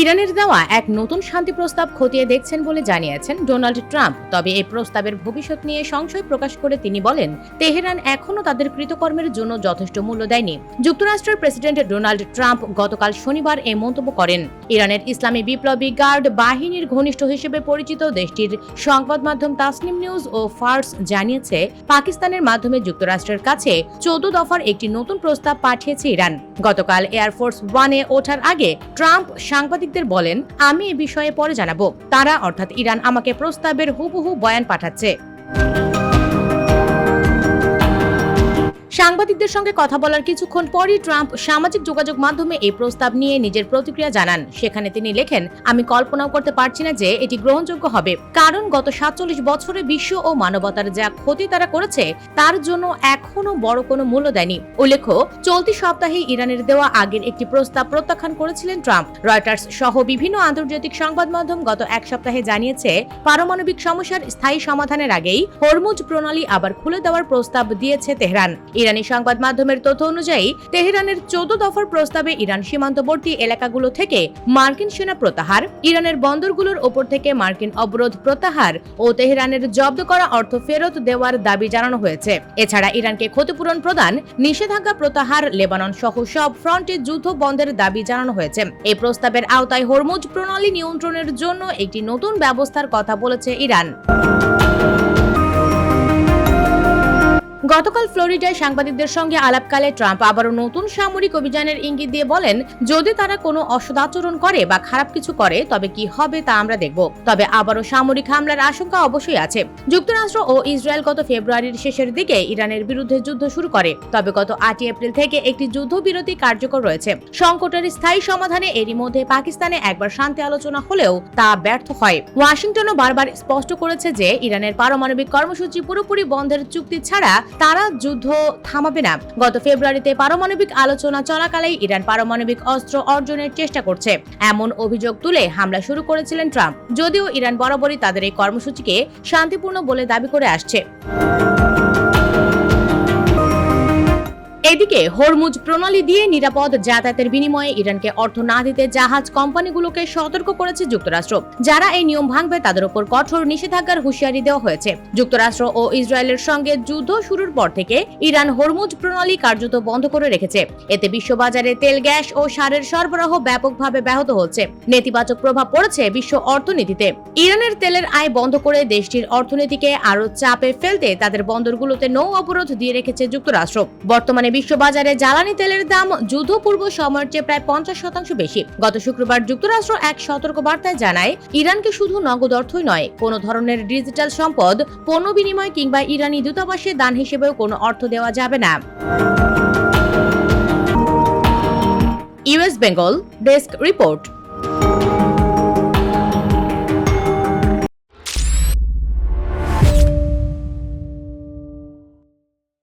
ইরানের দেওয়া এক নতুন শান্তি প্রস্তাব খতিয়ে দেখছেন বলে জানিয়েছেন ডোনাল্ড ট্রাম্প। তবে এই প্রস্তাবের ভবিষ্যৎ নিয়ে সংশয় প্রকাশ করে তিনি বলেন, তেহরান এখনও তাদের কৃতকর্মের জন্য যথেষ্ট মূল্য দেয়নি। যুক্তরাষ্ট্রের প্রেসিডেন্ট ডোনাল্ড ট্রাম্প গতকাল শনিবার এই মন্তব্য করেন। ইরানের ইসলামী বিপ্লবী গার্ড বাহিনীর ঘনিষ্ঠ হিসেবে পরিচিত দেশটির সংবাদ মাধ্যম তাসনিম নিউজ ও ফার্স জানিয়েছে, পাকিস্তানের মাধ্যমে যুক্তরাষ্ট্রের কাছে 14 দফার একটি নতুন প্রস্তাব পাঠিয়েছে ইরান। গতকাল এয়ারফোর্স ওয়ানে ওঠার আগে ট্রাম্প সাংবাদিকদের বলেন, আমি এ বিষয়ে পরে জানাবো। তারা অর্থাৎ ইরান আমাকে প্রস্তাবের হুবহু বয়ান পাঠাচ্ছে। সাংবাদিকদের সঙ্গে কথা বলার কিছুক্ষণ পরই ট্রাম্প সামাজিক যোগাযোগ মাধ্যমে এই প্রস্তাব নিয়ে নিজের প্রতিক্রিয়া জানান। সেখানে তিনি লেখেন, আমি কল্পনাও করতে পারছি না যে এটি গ্রহণযোগ্য হবে, কারণ গত 47 বছরে বিশ্ব ও মানবতার যা ক্ষতি তারা করেছে তার জন্য এখনো বড় কোনো মূল্য দেয়নি। উল্লেখ্য, চলতি সপ্তাহে ইরানের দেওয়া আগের একটি প্রস্তাব প্রত্যাখ্যান করেছিলেন ট্রাম্প। রয়টার্স সহ বিভিন্ন আন্তর্জাতিক সংবাদ মাধ্যম গত এক সপ্তাহে জানিয়েছে, পারমাণবিক সমস্যার স্থায়ী সমাধানের আগেই হরমুজ প্রণালী আবার খুলে দেওয়ার প্রস্তাব দিয়েছে তেহরান। ইরানি সংবাদ মাধ্যমের তথ্য অনুযায়ী, তেহরানের 14 দফার প্রস্তাবে ইরান সীমান্তবর্তী এলাকাগুলো থেকে মার্কিন সেনা প্রত্যাহার, ইরানের বন্দরগুলোর ওপর থেকে মার্কিন অবরোধ প্রত্যাহার ও তেহরানের জব্দ করা অর্থ ফেরত দেওয়ার দাবি জানানো হয়েছে। এছাড়া ইরানকে ক্ষতিপূরণ প্রদান, নিষেধাজ্ঞা প্রত্যাহার, লেবানন সহ সব ফ্রন্টে যুদ্ধ বন্ধের দাবি জানানো হয়েছে। এই প্রস্তাবের আওতায় হরমুজ প্রণালী নিয়ন্ত্রণের জন্য একটি নতুন ব্যবস্থার কথা বলেছে ইরান। গতকাল ফ্লোরিডায় সাংবাদিকদের সঙ্গে আলাপকালে ট্রাম্প আবারও নতুন সামরিক অভিযানের ইঙ্গিত দিয়ে বলেন, যদি তারা কোনো অসদাচরণ করে বা খারাপ কিছু করে তবে কি হবে তা আমরা দেখব। তবে আবারও সামরিক হামলার আশঙ্কা অবশ্যই আছে। যুক্তরাষ্ট্র ও ইসরায়েল গত ফেব্রুয়ারির শেষের দিকে ইরানের বিরুদ্ধে যুদ্ধ শুরু করে। তবে গত 8 এপ্রিল থেকে একটি যুদ্ধবিরতি কার্যকর রয়েছে। সংকটের স্থায়ী সমাধানে এরই মধ্যে পাকিস্তানে একবার শান্তি আলোচনা হলেও তা ব্যর্থ হয়। ওয়াশিংটনও বারবার স্পষ্ট করেছে যে ইরানের পারমাণবিক কর্মসূচি পুরোপুরি বন্ধের চুক্তি ছাড়া তারা যুদ্ধ থামাবে না। গত ফেব্রুয়ারিতে পারমাণবিক আলোচনা চলাকালেই ইরান পারমাণবিক অস্ত্র অর্জনের চেষ্টা করছে এমন অভিযোগ তুলে হামলা শুরু করেছিলেন ট্রাম্প। যদিও ইরান বরাবরই তাদের এই কর্মসূচিকে শান্তিপূর্ণ বলে দাবি করে আসছে। এদিকে হরমুজ প্রণালী দিয়ে নিরাপদ যাতায়াতের বিনিময়ে ইরানকে অর্থ না দিতে জাহাজ কোম্পানিগুলোকে সতর্ক করেছে যুক্তরাষ্ট্র। যারা এই নিয়ম ভাঙবে তাদের উপর কঠোর নিষেধাজ্ঞার হুঁশিয়ারি দেওয়া হয়েছে। যুক্তরাষ্ট্র ও ইসরায়েলের সঙ্গে যুদ্ধ শুরুর পর থেকে ইরান হরমুজ প্রণালী কার্যত বন্ধ করে রেখেছে। এতে বিশ্ববাজারে তেল, গ্যাস ও সারের সরবরাহ ব্যাপকভাবে ব্যাহত হচ্ছে। নেতিবাচক প্রভাব পড়েছে বিশ্ব অর্থনীতিতে। ইরানের তেলের আয় বন্ধ করে দেশটির অর্থনীতিকে আরো চাপে ফেলতে তাদের বন্দরগুলোতে নৌ অবরোধ দিয়ে রেখেছে যুক্তরাষ্ট্র। বর্তমানে বিশ্ববাজারে জ্বালানি তেলের দাম যুদ্ধপূর্ব সময়ের চেয়ে প্রায় 50% বেশি। গত শুক্রবার যুক্তরাষ্ট্র এক সতর্ক বার্তায় জানায়, ইরানকে শুধু নগদ অর্থই নয়, কোনো ধরনের ডিজিটাল সম্পদ, পণ্য বিনিময় কিংবা ইরানি দূতাবাসে দান হিসেবেও কোনো অর্থ দেওয়া যাবে না। US Bengal desk report.